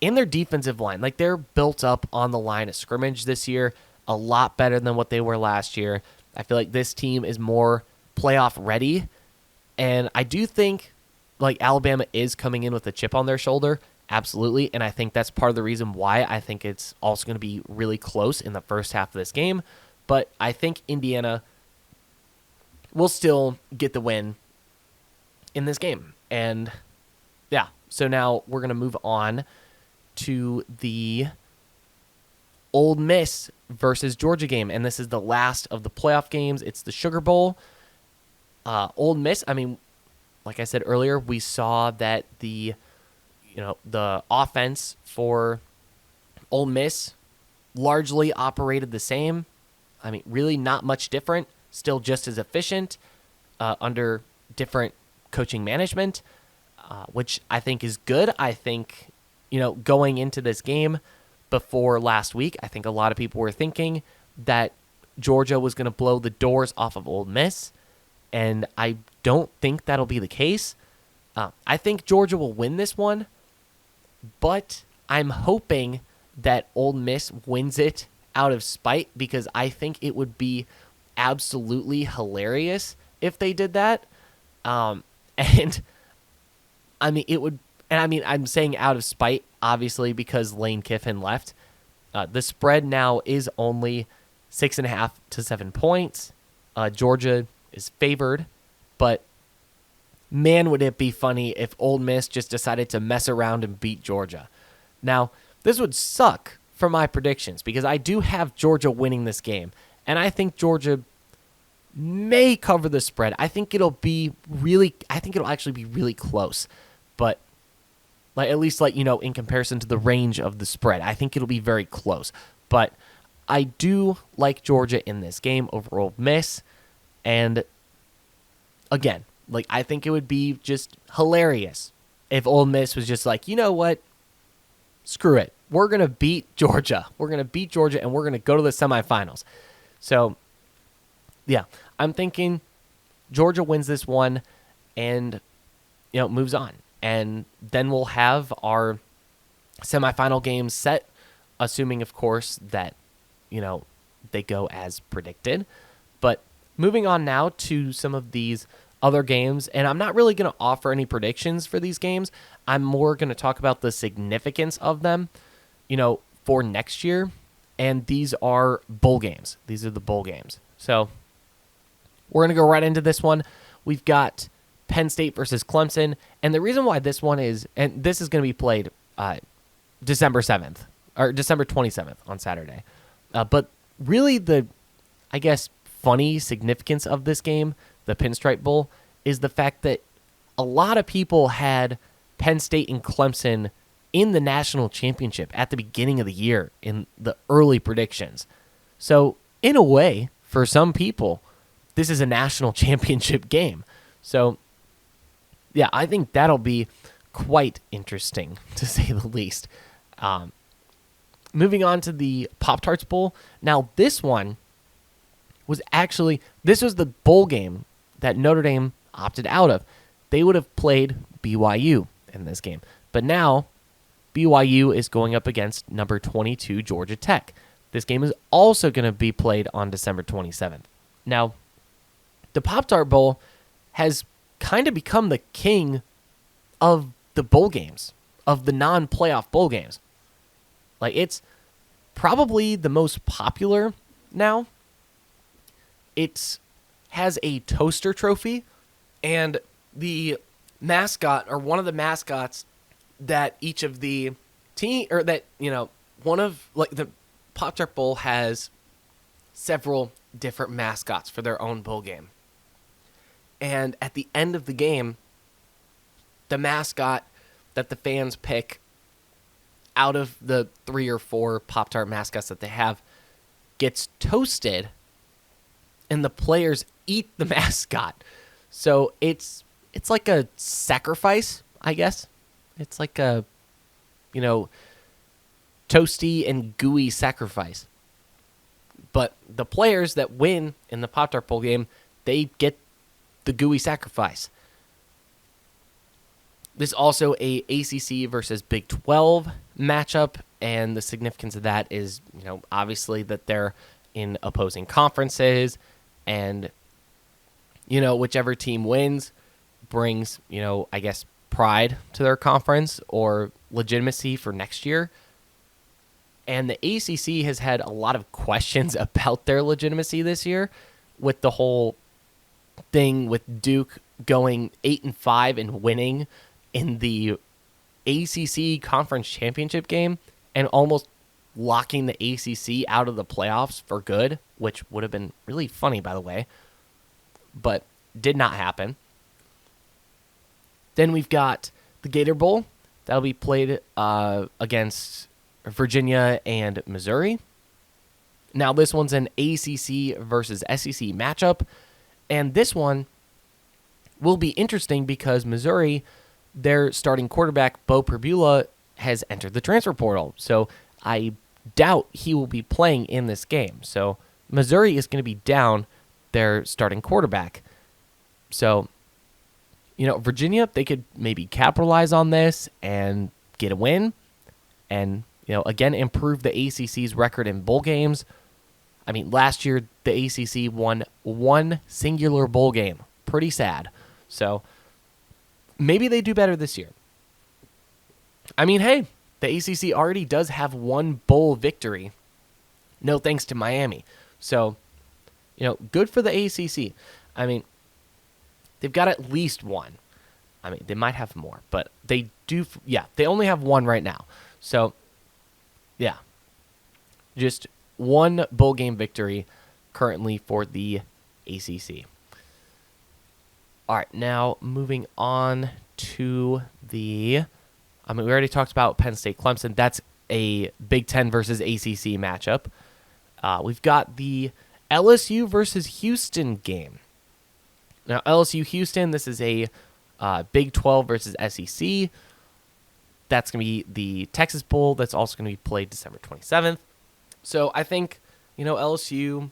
their defensive line. They're built up on the line of scrimmage this year, a lot better than what they were last year. I feel like this team is more playoff ready, and I do think Alabama is coming in with a chip on their shoulder, absolutely, and I think that's part of the reason why I think it's also going to be really close in the first half of this game. But I think Indiana will still get the win in this game. And yeah, so now we're going to move on to the Ole Miss versus Georgia game, and this is the last of the playoff games. It's the Sugar Bowl. Ole Miss, I mean, like I said earlier, we saw that the offense for Ole Miss largely operated the same. I mean, really not much different. Still just as efficient under different coaching management, which I think is good. I think, going into this game before last week, I think a lot of people were thinking that Georgia was going to blow the doors off of Ole Miss, and I don't think that'll be the case. I think Georgia will win this one, but I'm hoping that Ole Miss wins it out of spite, because I think it would be absolutely hilarious if they did that. And I mean, it would, and I mean, I'm saying out of spite, obviously, because Lane Kiffin left. The spread now is only 6.5 to 7 points. Georgia is favored, but man, would it be funny if Ole Miss just decided to mess around and beat Georgia. Now, this would suck for my predictions because I do have Georgia winning this game, and I think Georgia may cover the spread. I think it'll actually be really close, but at least in comparison to the range of the spread, I think it'll be very close. But I do like Georgia in this game over Ole Miss, and again, I think it would be just hilarious if Ole Miss was just like, you know what? Screw it. We're going to beat Georgia. We're going to beat Georgia, and we're going to go to the semifinals. So, yeah, I'm thinking Georgia wins this one and, moves on. And then we'll have our semifinal games set, assuming, of course, that, they go as predicted. But moving on now to some of these other games, and I'm not really going to offer any predictions for these games. I'm more going to talk about the significance of them, for next year. And these are bowl games. These are the bowl games. So we're going to go right into this one. We've got Penn State versus Clemson. And the reason why this one is, and this is going to be played December 7th, or December 27th on Saturday. But really the, I guess, funny significance of this game, the Pinstripe Bowl, is the fact that a lot of people had Penn State and Clemson in the national championship at the beginning of the year in the early predictions. So, in a way, for some people, this is a national championship game. So, yeah, I think that'll be quite interesting, to say the least. Moving on to the Pop-Tarts Bowl. Now, this one was this was the bowl game that Notre Dame opted out of. They would have played BYU in this game. But now, BYU is going up against number 22 Georgia Tech. This game is also going to be played on December 27th. Now, the Pop-Tart Bowl has kind of become the king of the bowl games, of the non-playoff bowl games. It's probably the most popular now. It has a toaster trophy, and the mascot, or one of the mascots that each of the team, or that, one of, the Pop-Tart Bowl has several different mascots for their own bowl game. And at the end of the game, the mascot that the fans pick out of the 3 or 4 Pop-Tart mascots that they have gets toasted, and the players eat the mascot. So it's like a sacrifice, I guess. It's like a, toasty and gooey sacrifice. But the players that win in the Pop-Tart Bowl game, they get the gooey sacrifice. This is also a ACC versus Big 12 matchup, and the significance of that is, obviously that they're in opposing conferences, and, whichever team wins brings, I guess, pride to their conference or legitimacy for next year. And the ACC has had a lot of questions about their legitimacy this year, with the whole thing with Duke going 8-5 and winning in the ACC Conference Championship game and almost locking the ACC out of the playoffs for good, which would have been really funny, by the way, but did not happen. Then we've got the Gator Bowl. That'll be played against Virginia and Missouri. Now, this one's an ACC versus SEC matchup, and this one will be interesting because Missouri, their starting quarterback, Bo Perbula, has entered the transfer portal. So I doubt he will be playing in this game. So Missouri is going to be down their starting quarterback. So, Virginia, they could maybe capitalize on this and get a win and, again, improve the ACC's record in bowl games. I mean, last year, the ACC won one singular bowl game. Pretty sad. So, maybe they do better this year. I mean, hey, the ACC already does have one bowl victory. No thanks to Miami. So, good for the ACC. I mean, they've got at least one. I mean, they might have more, but they do. Yeah, they only have one right now. So, yeah, just one bowl game victory currently for the ACC. All right, now moving on to we already talked about Penn State Clemson. That's a Big Ten versus ACC matchup. We've got the LSU versus Houston game. Now, LSU-Houston, this is a Big 12 versus SEC. That's going to be the Texas Bowl. That's also going to be played December 27th. So I think, LSU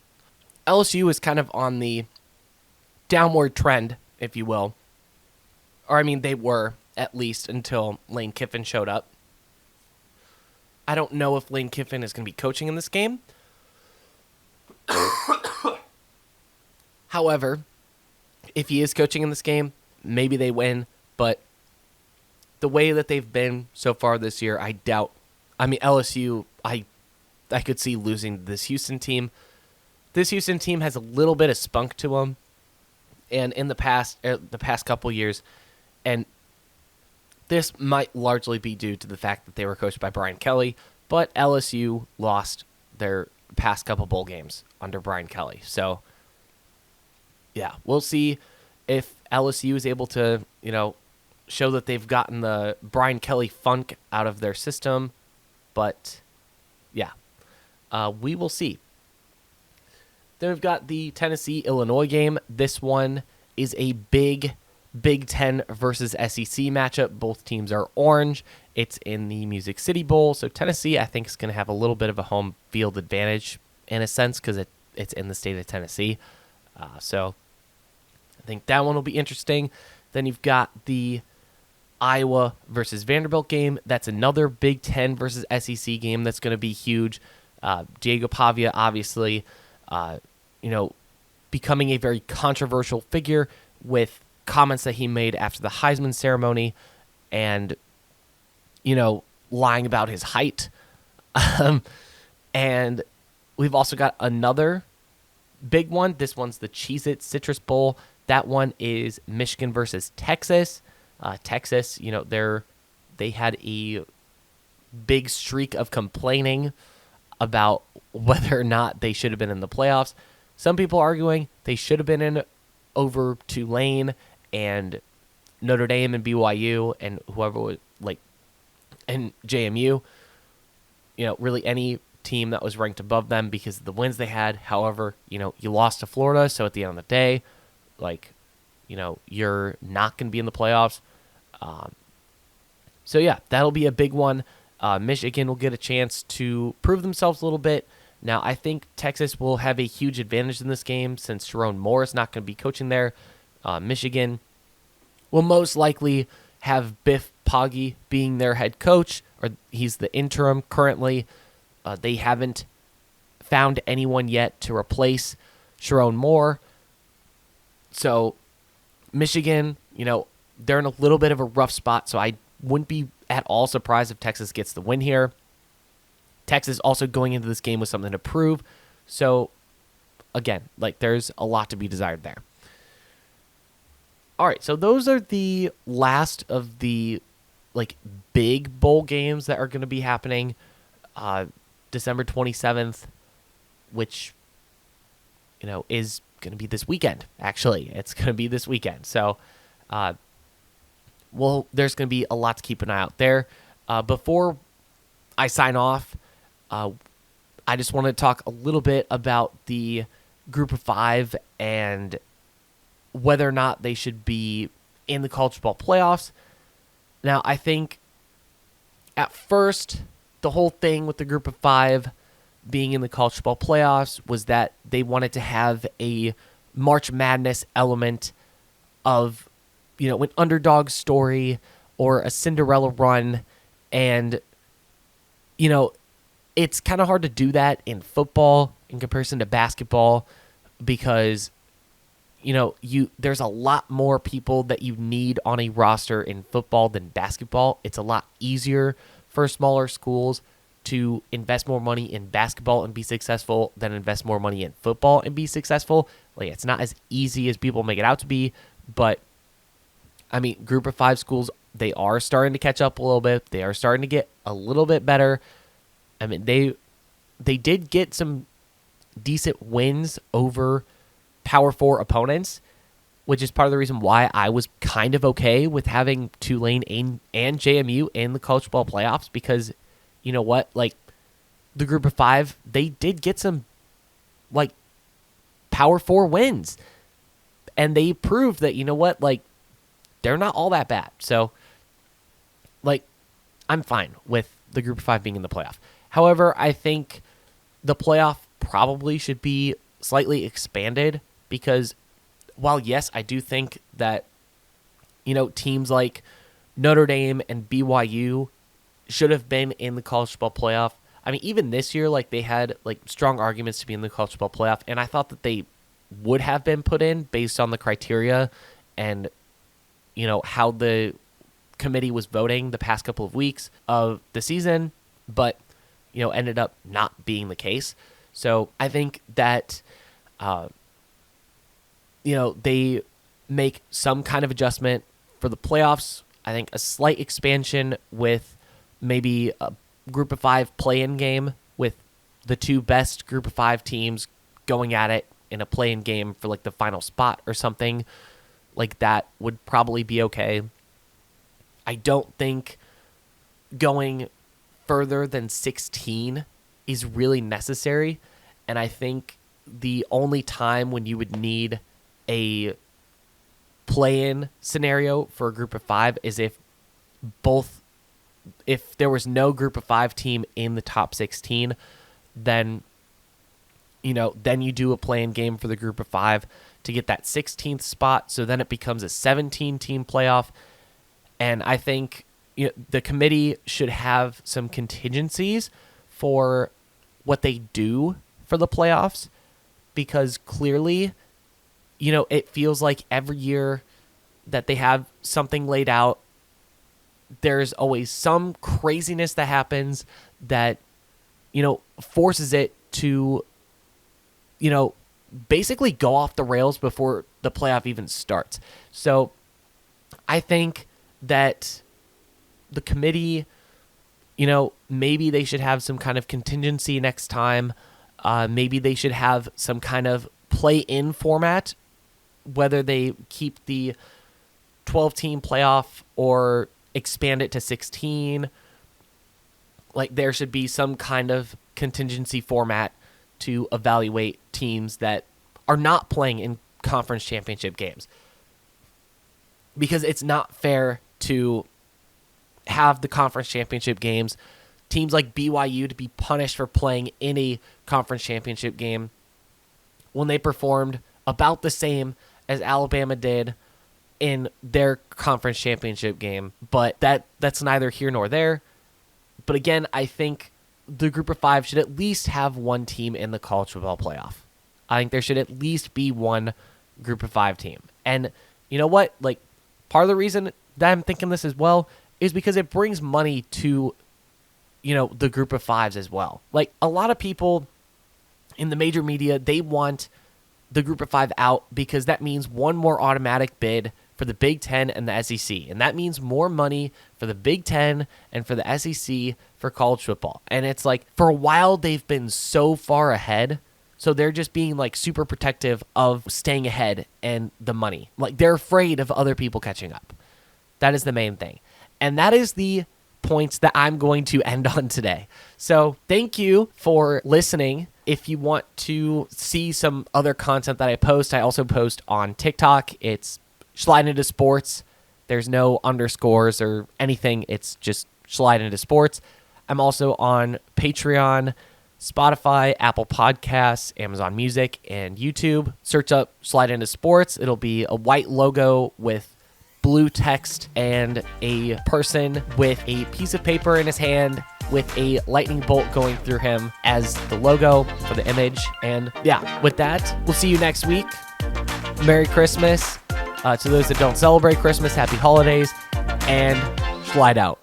is kind of on the downward trend, if you will. Or, I mean, they were, at least, until Lane Kiffin showed up. I don't know if Lane Kiffin is going to be coaching in this game. However, if he is coaching in this game, maybe they win. But the way that they've been so far this year, I doubt. I mean, LSU, I could see losing this Houston team. This Houston team has a little bit of spunk to them. And in the past couple years, and this might largely be due to the fact that they were coached by Brian Kelly, but LSU lost their past couple bowl games under Brian Kelly. So, yeah, we'll see if LSU is able to, show that they've gotten the Brian Kelly funk out of their system. But, yeah, we will see. Then we've got the Tennessee-Illinois game. This one is a big Big Ten versus SEC matchup. Both teams are orange. It's in the Music City Bowl. So Tennessee, I think, is going to have a little bit of a home field advantage in a sense because it's in the state of Tennessee. So I think that one will be interesting. Then you've got the Iowa versus Vanderbilt game. That's another Big Ten versus SEC game that's going to be huge. Diego Pavia, obviously, becoming a very controversial figure with comments that he made after the Heisman ceremony and, lying about his height. And we've also got another big one. This one's the Cheez-It Citrus Bowl. That one is Michigan versus Texas. Texas, they had a big streak of complaining about whether or not they should have been in the playoffs. Some people arguing they should have been in over Tulane and Notre Dame and BYU and whoever would and JMU. Really any team that was ranked above them because of the wins they had. However, you lost to Florida, so at the end of the day, you're not going to be in the playoffs. So yeah, that'll be a big one. Michigan will get a chance to prove themselves a little bit. Now, I think Texas will have a huge advantage in this game since Sharon Moore is not going to be coaching there. Michigan will most likely have Biff Poggi being their head coach, or he's the interim currently. They haven't found anyone yet to replace Sharon Moore. So Michigan, they're in a little bit of a rough spot, so I wouldn't be at all surprised if Texas gets the win here. Texas also going into this game with something to prove. So, again, there's a lot to be desired there. All right, so those are the last of the, big bowl games that are going to be happening December 27th, which, is going to be this weekend, actually. It's going to be this weekend. So, there's going to be a lot to keep an eye out there. Before I sign off, I just want to talk a little bit about the Group of Five and whether or not they should be in the college football playoffs. Now, I think at first, the whole thing with the Group of Five being in the college football playoffs was that they wanted to have a March Madness element of, an underdog story or a Cinderella run. And, it's kind of hard to do that in football in comparison to basketball because, there's a lot more people that you need on a roster in football than basketball. It's a lot easier for smaller schools to invest more money in basketball and be successful than invest more money in football and be successful. Like, it's not as easy as people make it out to be, but I mean, group of 5 schools, they are starting to catch up a little bit. They are starting to get a little bit better. I mean, they did get some decent wins over Power 4 opponents, which is part of the reason why I was kind of okay with having Tulane and JMU in the college football playoffs, because you know what? Like, the group of 5, they did get some, like, Power 4 wins. And they proved that, you know what? Like, they're not all that bad. So, like, I'm fine with the group of 5 being in the playoff. However, I think the playoff probably should be slightly expanded, because while, yes, I do think that, teams like Notre Dame and BYU should have been in the college football playoff. I mean, even this year, like, they had like strong arguments to be in the college football playoff, and I thought that they would have been put in based on the criteria and how the committee was voting the past couple of weeks of the season, but ended up not being the case. So I think that they make some kind of adjustment for the playoffs. I think a slight expansion with maybe a group of 5 play-in game with the 2 best group of 5 teams going at it in a play-in game for like the final spot or something like that would probably be okay. I don't think going further than 16 is really necessary, and I think the only time when you would need a play-in scenario for a group of 5 is if there was no group of 5 team in the top 16, then you do a play-in game for the group of 5 to get that 16th spot. So then it becomes a 17-team playoff. And I think the committee should have some contingencies for what they do for the playoffs, because clearly, it feels like every year that they have something laid out, there's always some craziness that happens that, forces it to, basically go off the rails before the playoff even starts. So I think that the committee, maybe they should have some kind of contingency next time. Maybe they should have some kind of play-in format, whether they keep the 12-team playoff or expand it to 16. Like, there should be some kind of contingency format to evaluate teams that are not playing in conference championship games, because it's not fair to have the conference championship games, teams like BYU to be punished for playing in a conference championship game when they performed about the same as Alabama did in their conference championship game. But that's neither here nor there. But again, I think the group of 5 should at least have one team in the college football playoff. I think there should at least be one group of 5 team. And you know what? Like, part of the reason that I'm thinking this as well is because it brings money to, the group of 5s as well. Like, a lot of people in the major media, they want the group of 5 out because that means one more automatic bid for the Big Ten and the SEC. And that means more money for the Big Ten and for the SEC for college football. And it's like, for a while, they've been so far ahead. So they're just being like super protective of staying ahead and the money. Like, they're afraid of other people catching up. That is the main thing. And that is the points that I'm going to end on today. So thank you for listening. If you want to see some other content that I also post on TikTok. It's Slide Into Sports. There's no underscores or anything. It's just Slide Into Sports. I'm also on Patreon, Spotify, Apple Podcasts, Amazon Music, and YouTube. Search up Slide Into Sports. It'll be a white logo with blue text and a person with a piece of paper in his hand with a lightning bolt going through him as the logo for the image. And yeah, with that, we'll see you next week. Merry Christmas. To those that don't celebrate Christmas, happy holidays, and slide out.